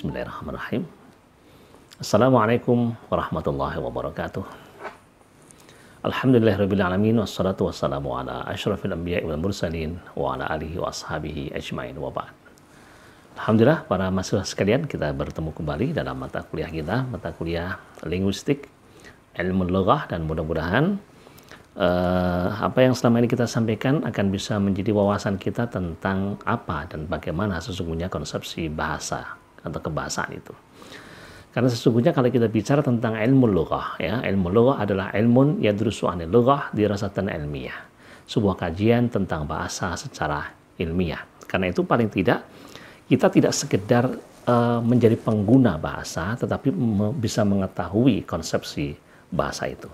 Bismillahirrahmanirrahim. Assalamualaikum warahmatullahi wabarakatuh. Alhamdulillahirrabbilalamin. Wassalatu wassalamu ala asyrafil anbiya'i wal mursalin wa ala alihi wa ashabihi ajmain wa ba'd. Alhamdulillah, para mahasiswa sekalian, kita bertemu kembali dalam mata kuliah kita, mata kuliah linguistik, ilmu lughah, dan mudah-mudahan apa yang selama ini kita sampaikan akan bisa menjadi wawasan kita tentang apa dan bagaimana sesungguhnya konsepsi bahasa atau kebahasaan itu. Karena sesungguhnya kalau kita bicara tentang ilmu lughah, ya, ilmu lughah adalah ilmun yadrusu anil lughah dirasatan ilmiah, sebuah kajian tentang bahasa secara ilmiah. Karena itu paling tidak kita tidak sekedar menjadi pengguna bahasa, tetapi bisa mengetahui konsepsi bahasa itu.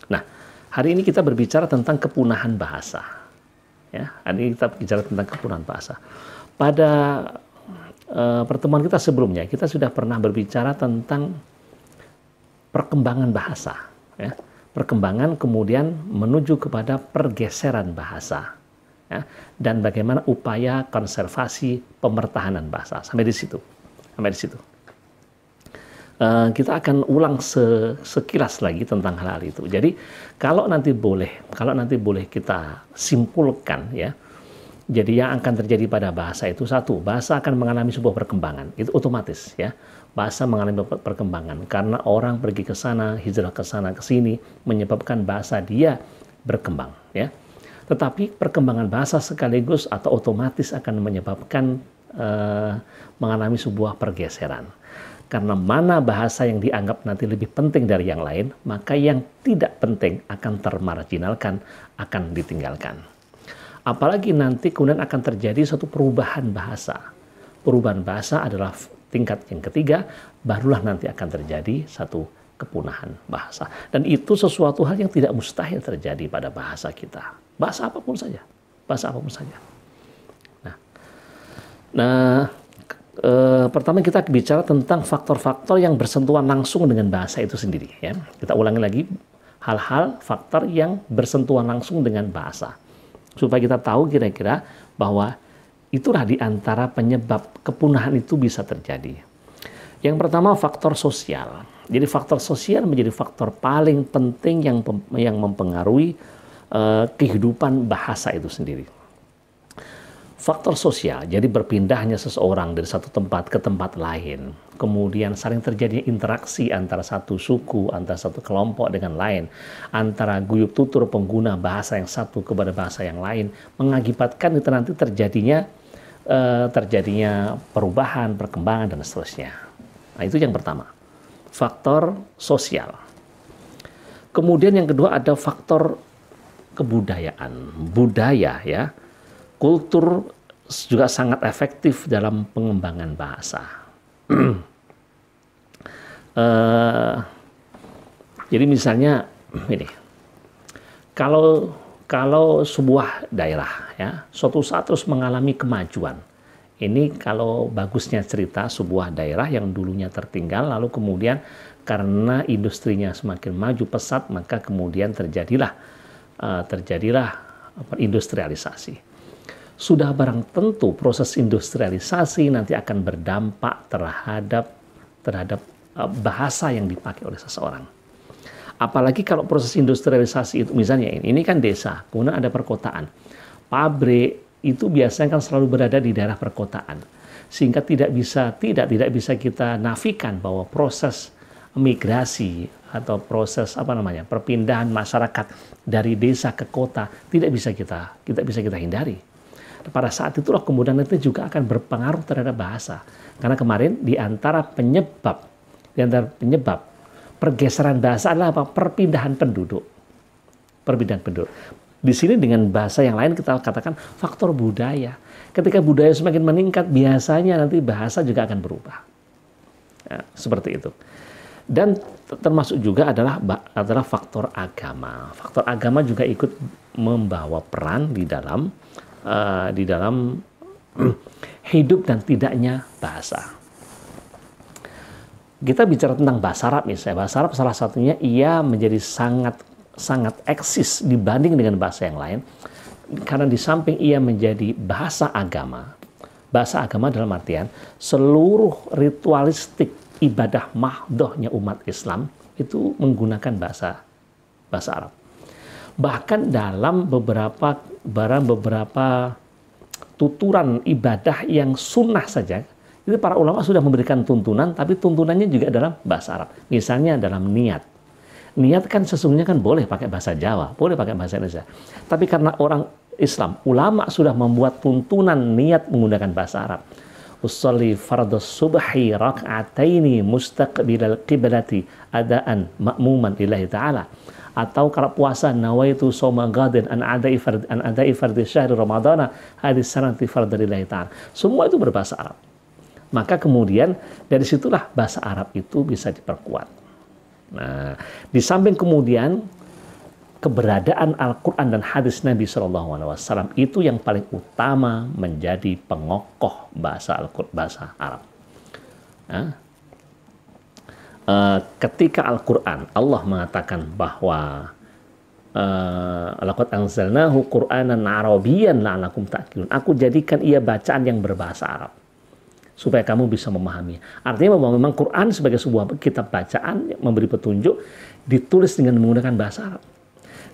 Nah, hari ini kita berbicara tentang kepunahan bahasa. Ya, hari ini kita bicara tentang kepunahan bahasa. Pada pertemuan kita sebelumnya, kita sudah pernah berbicara tentang perkembangan bahasa. Ya. Perkembangan kemudian menuju kepada pergeseran bahasa. Ya, dan bagaimana upaya konservasi pemertahanan bahasa. Sampai di situ. Kita akan ulang sekilas lagi tentang hal-hal itu. Jadi kalau nanti boleh kita simpulkan, ya, jadi yang akan terjadi pada bahasa itu, satu, bahasa akan mengalami sebuah perkembangan, itu otomatis, ya. Bahasa mengalami perkembangan karena orang pergi ke sana, hijrah ke sana ke sini, menyebabkan bahasa dia berkembang, ya. Tetapi perkembangan bahasa sekaligus atau otomatis akan menyebabkan mengalami sebuah pergeseran. Karena mana bahasa yang dianggap nanti lebih penting dari yang lain, maka yang tidak penting akan termarginalkan, akan ditinggalkan. Apalagi nanti kemudian akan terjadi suatu perubahan bahasa. Perubahan bahasa adalah tingkat yang ketiga, barulah nanti akan terjadi satu kepunahan bahasa. Dan itu sesuatu hal yang tidak mustahil terjadi pada bahasa kita. Bahasa apapun saja. Nah, pertama kita bicara tentang faktor-faktor yang bersentuhan langsung dengan bahasa itu sendiri. Ya. Kita ulangi lagi hal-hal, faktor yang bersentuhan langsung dengan bahasa. Supaya kita tahu kira-kira bahwa itulah di antara penyebab kepunahan itu bisa terjadi. Yang pertama faktor sosial. Jadi faktor sosial menjadi faktor paling penting yang mempengaruhi kehidupan bahasa itu sendiri. Faktor sosial, jadi berpindahnya seseorang dari satu tempat ke tempat lain, kemudian saling terjadinya interaksi antara satu suku, antara satu kelompok dengan lain, antara guyub tutur pengguna bahasa yang satu kepada bahasa yang lain, mengakibatkan itu nanti terjadinya perubahan, perkembangan, dan seterusnya. Nah, itu yang pertama, faktor sosial. Kemudian yang kedua ada faktor kebudayaan, budaya, ya. Kultur juga sangat efektif dalam pengembangan bahasa. Jadi misalnya ini, kalau sebuah daerah, ya, suatu saat terus mengalami kemajuan. Ini kalau bagusnya cerita sebuah daerah yang dulunya tertinggal, lalu kemudian karena industrinya semakin maju pesat, maka kemudian terjadilah industrialisasi. Sudah barang tentu proses industrialisasi nanti akan berdampak terhadap bahasa yang dipakai oleh seseorang. Apalagi kalau proses industrialisasi itu misalnya ini kan desa, kemudian ada perkotaan. Pabrik itu biasanya kan selalu berada di daerah perkotaan. Sehingga tidak bisa kita nafikan bahwa proses migrasi atau proses perpindahan masyarakat dari desa ke kota tidak bisa kita hindari. Pada saat itulah kemudian itu juga akan berpengaruh terhadap bahasa. Karena kemarin di antara penyebab pergeseran bahasa adalah apa? Perpindahan penduduk. Di sini dengan bahasa yang lain kita katakan faktor budaya. Ketika budaya semakin meningkat, biasanya nanti bahasa juga akan berubah. Ya, seperti itu. Dan termasuk juga adalah faktor agama. Faktor agama juga ikut membawa peran di dalam hidup dan tidaknya bahasa. Kita bicara tentang bahasa Arab misalnya. Bahasa Arab salah satunya ia menjadi sangat eksis dibanding dengan bahasa yang lain. Karena di samping ia menjadi bahasa agama, Bahasa agama dalam artian seluruh ritualistik ibadah mahdohnya umat Islam itu menggunakan bahasa Arab. Bahkan dalam beberapa tuturan ibadah yang sunnah saja, itu para ulama sudah memberikan tuntunan, tapi tuntunannya juga dalam bahasa Arab. Misalnya dalam niat. Niat kan sesungguhnya kan boleh pakai bahasa Jawa, boleh pakai bahasa Indonesia. Tapi karena orang Islam, ulama sudah membuat tuntunan niat menggunakan bahasa Arab. Usolli fardhu subhi rak'ataini mustaqbilal qiblati adaan ma'muman lillahi ta'ala. Atau kalau puasa nawaitu soma gadin an adai fardhi syahri ramadhana hadis sanati fardhu lillahi ta'ala. Semua itu berbahasa Arab. Maka kemudian dari situlah bahasa Arab itu bisa diperkuat. Nah, di samping kemudian keberadaan Al-Quran dan hadis Nabi SAW itu yang paling utama menjadi pengokoh bahasa Arab. Nah, ketika Al-Quran Allah mengatakan bahwa laqad anzalnahu Qur'anan Arabiyyan la'allakum ta'qilun. Aku jadikan ia bacaan yang berbahasa Arab supaya kamu bisa memahami. Artinya bahwa memang Quran sebagai sebuah kitab bacaan yang memberi petunjuk ditulis dengan menggunakan bahasa Arab.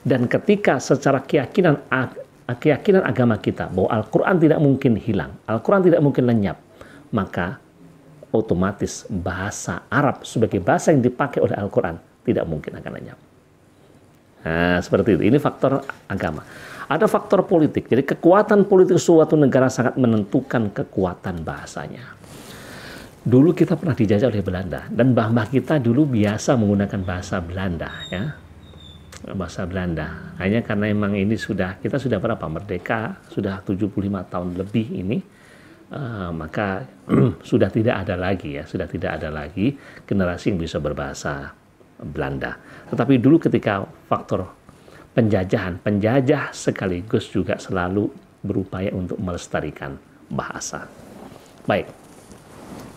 Dan ketika secara keyakinan agama kita bahwa Al-Quran tidak mungkin hilang, Al-Quran tidak mungkin lenyap, maka otomatis bahasa Arab sebagai bahasa yang dipakai oleh Al-Quran tidak mungkin akan lenyap. Nah, seperti itu. Ini faktor agama. Ada faktor politik. Jadi kekuatan politik suatu negara sangat menentukan kekuatan bahasanya. Dulu kita pernah dijajah oleh Belanda dan mbah-mbah kita dulu biasa menggunakan bahasa Belanda, ya. Bahasa Belanda. Hanya karena memang ini kita sudah berapa merdeka, sudah 75 tahun lebih ini, maka sudah tidak ada lagi generasi yang bisa berbahasa Belanda. Tetapi dulu ketika faktor penjajah sekaligus juga selalu berupaya untuk melestarikan bahasa. Baik,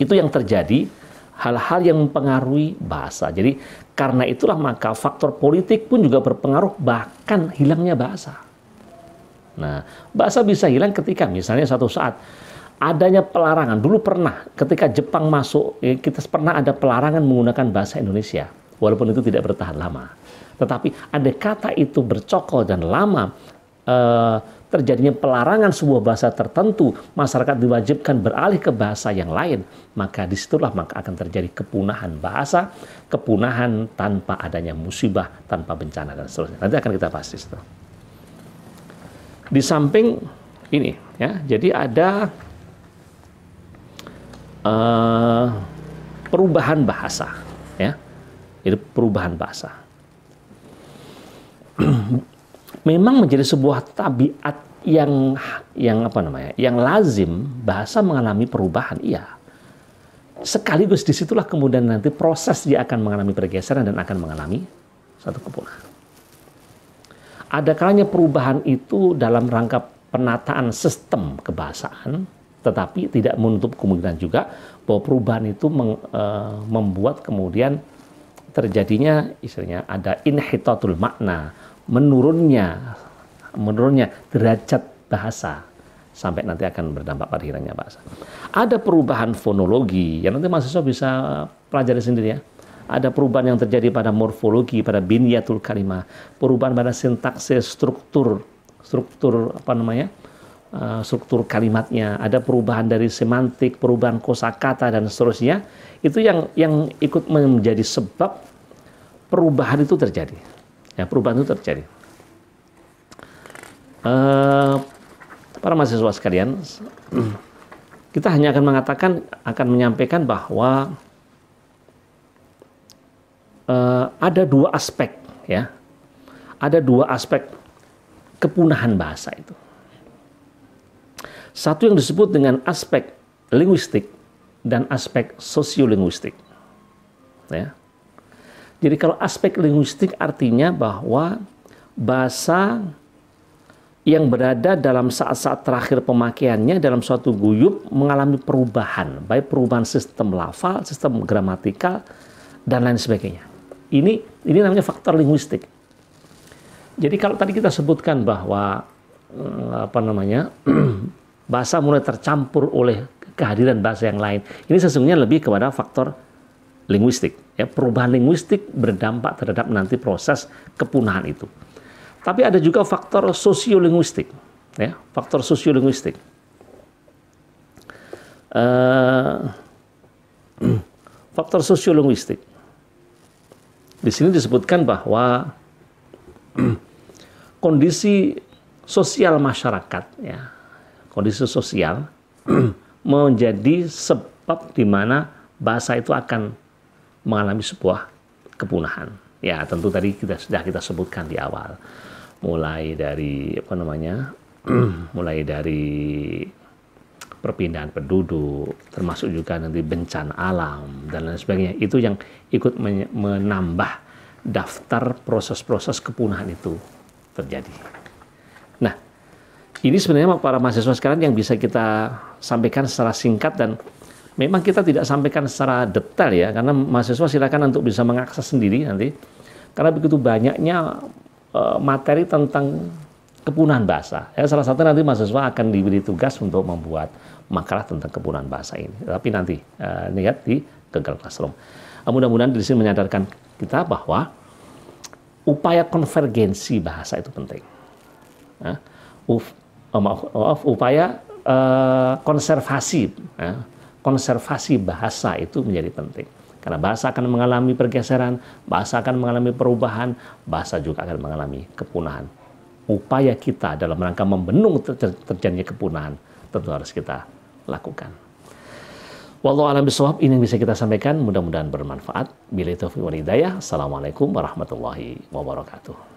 itu yang terjadi, hal-hal yang mempengaruhi bahasa. Jadi karena itulah maka faktor politik pun juga berpengaruh, bahkan hilangnya bahasa. Nah, bahasa bisa hilang ketika misalnya satu saat adanya pelarangan. Dulu pernah ketika Jepang masuk, kita pernah ada pelarangan menggunakan bahasa Indonesia, walaupun itu tidak bertahan lama. Tetapi ada kata itu bercokol dan lama terjadinya pelarangan sebuah bahasa tertentu, masyarakat diwajibkan beralih ke bahasa yang lain, maka disitulah maka akan terjadi kepunahan bahasa, kepunahan tanpa adanya musibah, tanpa bencana dan seterusnya. Nanti akan kita bahas di situ. Di samping ini, ya, jadi ada perubahan bahasa, ya, jadi perubahan bahasa. Memang menjadi sebuah tabiat yang lazim bahasa mengalami perubahan, iya. Sekaligus disitulah kemudian nanti proses dia akan mengalami pergeseran dan akan mengalami satu kepunahan. Ada kalanya perubahan itu dalam rangka penataan sistem kebahasaan, tetapi tidak menutup kemungkinan juga bahwa perubahan itu membuat kemudian terjadinya istilahnya ada inhitatul makna, menurunnya derajat bahasa sampai nanti akan berdampak pada hilangnya bahasa. Ada perubahan fonologi yang nanti mahasiswa bisa pelajari sendiri, ya. Ada perubahan yang terjadi pada morfologi, pada binyatul kalimah, perubahan pada sintaksis, struktur struktur kalimatnya, ada perubahan dari semantik, perubahan kosakata dan seterusnya. Itu yang ikut menjadi sebab perubahan itu terjadi. Ya, perubahan itu terjadi. Para mahasiswa sekalian, kita hanya akan menyampaikan bahwa ada dua aspek, ya. Ada dua aspek kepunahan bahasa itu. Satu yang disebut dengan aspek linguistik dan aspek sosiolinguistik. Ya. Jadi kalau aspek linguistik artinya bahwa bahasa yang berada dalam saat-saat terakhir pemakaiannya dalam suatu guyub mengalami perubahan, baik perubahan sistem lafal, sistem gramatikal, dan lain sebagainya. Ini namanya faktor linguistik. Jadi kalau tadi kita sebutkan bahwa bahasa mulai tercampur oleh kehadiran bahasa yang lain. Ini sesungguhnya lebih kepada faktor linguistik. Ya, perubahan linguistik berdampak terhadap nanti proses kepunahan itu. Tapi ada juga faktor sosiolinguistik. Ya, faktor sosiolinguistik. Faktor sosiolinguistik. Di sini disebutkan bahwa kondisi sosial masyarakat, ya, kondisi sosial menjadi sebab di mana bahasa itu akan mengalami sebuah kepunahan. Ya, tentu tadi sudah kita sebutkan di awal. Mulai dari mulai dari perpindahan penduduk, termasuk juga nanti bencana alam dan lain sebagainya. Itu yang ikut menambah daftar proses-proses kepunahan itu terjadi. Nah, ini sebenarnya para mahasiswa sekalian yang bisa kita sampaikan secara singkat, dan memang kita tidak sampaikan secara detail ya, karena mahasiswa silakan untuk bisa mengakses sendiri nanti. Karena begitu banyaknya materi tentang kepunahan bahasa. Ya, salah satu nanti mahasiswa akan diberi tugas untuk membuat makalah tentang kepunahan bahasa ini. Tapi nanti lihat di Google Classroom. Mudah-mudahan di sini menyadarkan kita bahwa upaya konvergensi bahasa itu penting. Upaya konservasi. Konservasi bahasa itu menjadi penting. Karena bahasa akan mengalami pergeseran, bahasa akan mengalami perubahan, bahasa juga akan mengalami kepunahan. Upaya kita dalam rangka membendung terjadinya kepunahan tentu harus kita lakukan. Wallahu a'lam bishawab, ini yang bisa kita sampaikan, mudah-mudahan bermanfaat. Billahi taufiq wal hidayah. Assalamualaikum warahmatullahi wabarakatuh.